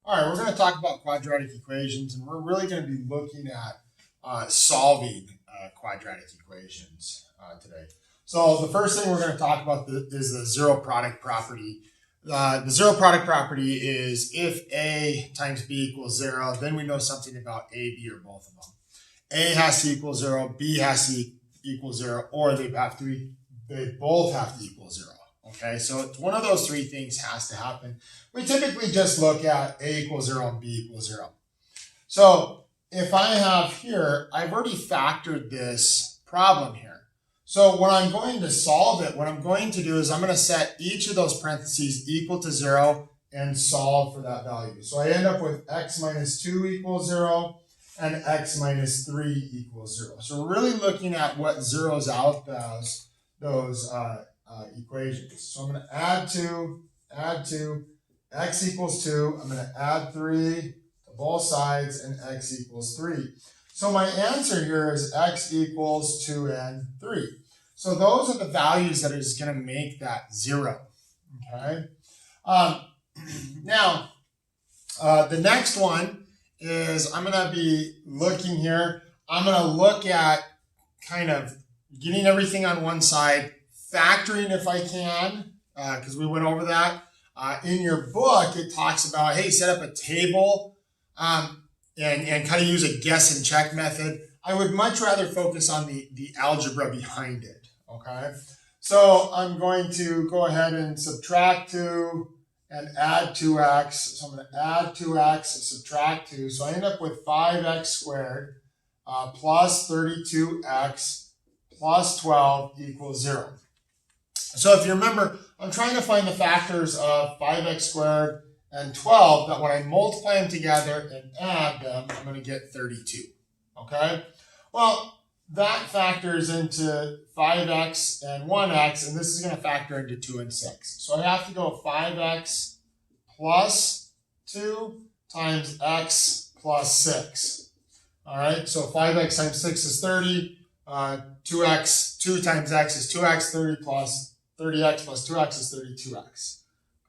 All right, we're going to talk about quadratic equations, and we're really going to be looking at solving quadratic equations today. So the first thing we're going to talk about is the zero product property. The zero product property is if A times B equals 0, then we know something about A, B, or both of them. A has to equal 0, B has to equal 0, or they both have to equal 0. Okay, so it's one of those three things has to happen. We typically just look at A equals 0 and B equals 0. So if I have here, I've already factored this problem here. So when I'm going to solve it, what I'm going to do is I'm going to set each of those parentheses equal to 0 and solve for that value. So I end up with x minus 2 equals 0 and x minus 3 equals 0. So we're really looking at what zeroes out those equations. So I'm going to add 2, x equals 2. I'm going to add 3 to both sides, and x equals 3. So my answer here is x equals 2 and 3. So those are the values that is going to make that 0. Okay. Now, the next one is I'm going to be looking here. I'm going to look at kind of getting everything on one side, factoring if I can, because we went over that. In your book, it talks about, hey, set up a table and kind of use a guess and check method. I would much rather focus on the algebra behind it, okay? So I'm going to go ahead and subtract 2 and add 2x. So I'm going to add 2x, subtract 2. So I end up with 5x squared plus 32x plus 12 equals 0. So if you remember, I'm trying to find the factors of 5x squared and 12 that when I multiply them together and add them, I'm going to get 32. Okay? Well, that factors into 5x and 1x, and this is going to factor into 2 and 6. So I have to go 5x plus 2 times x plus 6. All right? So 5x times 6 is 30. 2 times x is 2x, 30x plus 2x is 32x.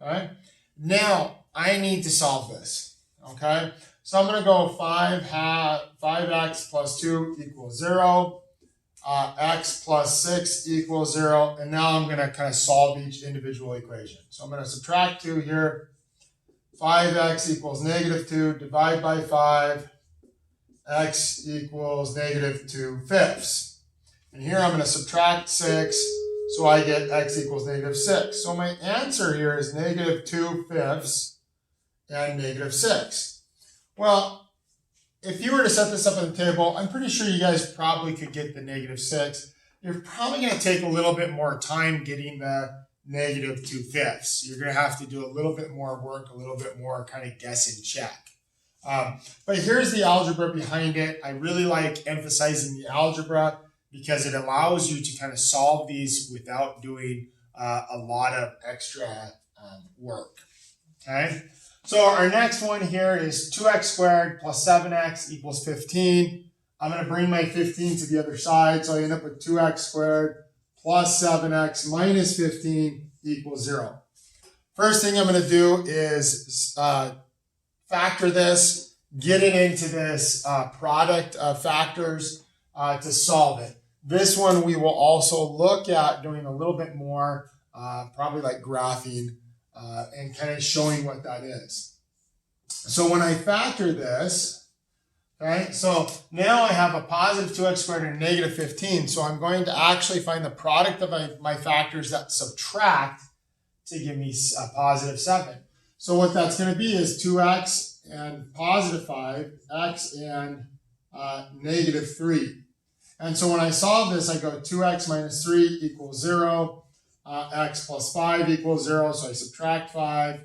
Okay? Now, I need to solve this. Okay? So I'm going to go 5x plus 2 equals 0. X plus 6 equals 0. And now I'm going to kind of solve each individual equation. So I'm going to subtract 2 here. 5x equals negative 2. Divide by 5. X equals negative 2 fifths. And here I'm going to subtract 6. So I get x equals negative 6. So my answer here is negative 2 fifths and negative 6. Well, if you were to set this up on the table, I'm pretty sure you guys probably could get the negative 6. You're probably going to take a little bit more time getting the negative 2 fifths. You're going to have to do a little bit more work, a little bit more kind of guess and check. But here's the algebra behind it. I really like emphasizing the algebra because it allows you to kind of solve these without doing a lot of extra work. Okay? So our next one here is 2x squared plus 7x equals 15. I'm going to bring my 15 to the other side, so I end up with 2x squared plus 7x minus 15 equals 0. First thing I'm going to do is factor this, get it into this product of factors to solve it. This one we will also look at doing a little bit more, probably like graphing and kind of showing what that is. So when I factor this, okay, so now I have a positive 2x squared and a negative 15. So I'm going to actually find the product of my factors that subtract to give me a positive 7. So what that's going to be is 2x and positive 5, x and negative 3. And so when I solve this, I go 2x minus 3 equals 0. X plus 5 equals 0, so I subtract 5.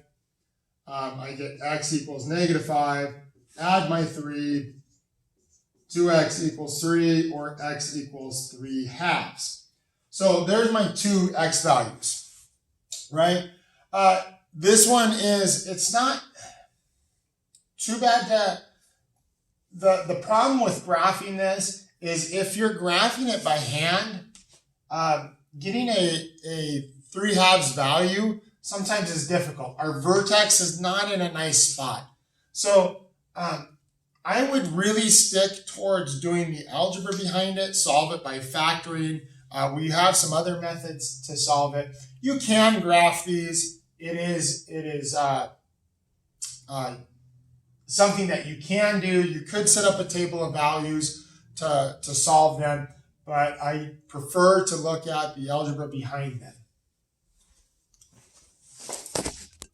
I get x equals negative 5. Add my 3. 2x equals 3, or x equals 3 halves. So there's my two x values, right? This one is, it's not too bad to, the problem with graphing this is if you're graphing it by hand, getting a 3 halves value sometimes is difficult. Our vertex is not in a nice spot. So I would really stick towards doing the algebra behind it, solve it by factoring. We have some other methods to solve it. You can graph these. It is something that you can do. You could set up a table of values to solve them, but I prefer to look at the algebra behind them.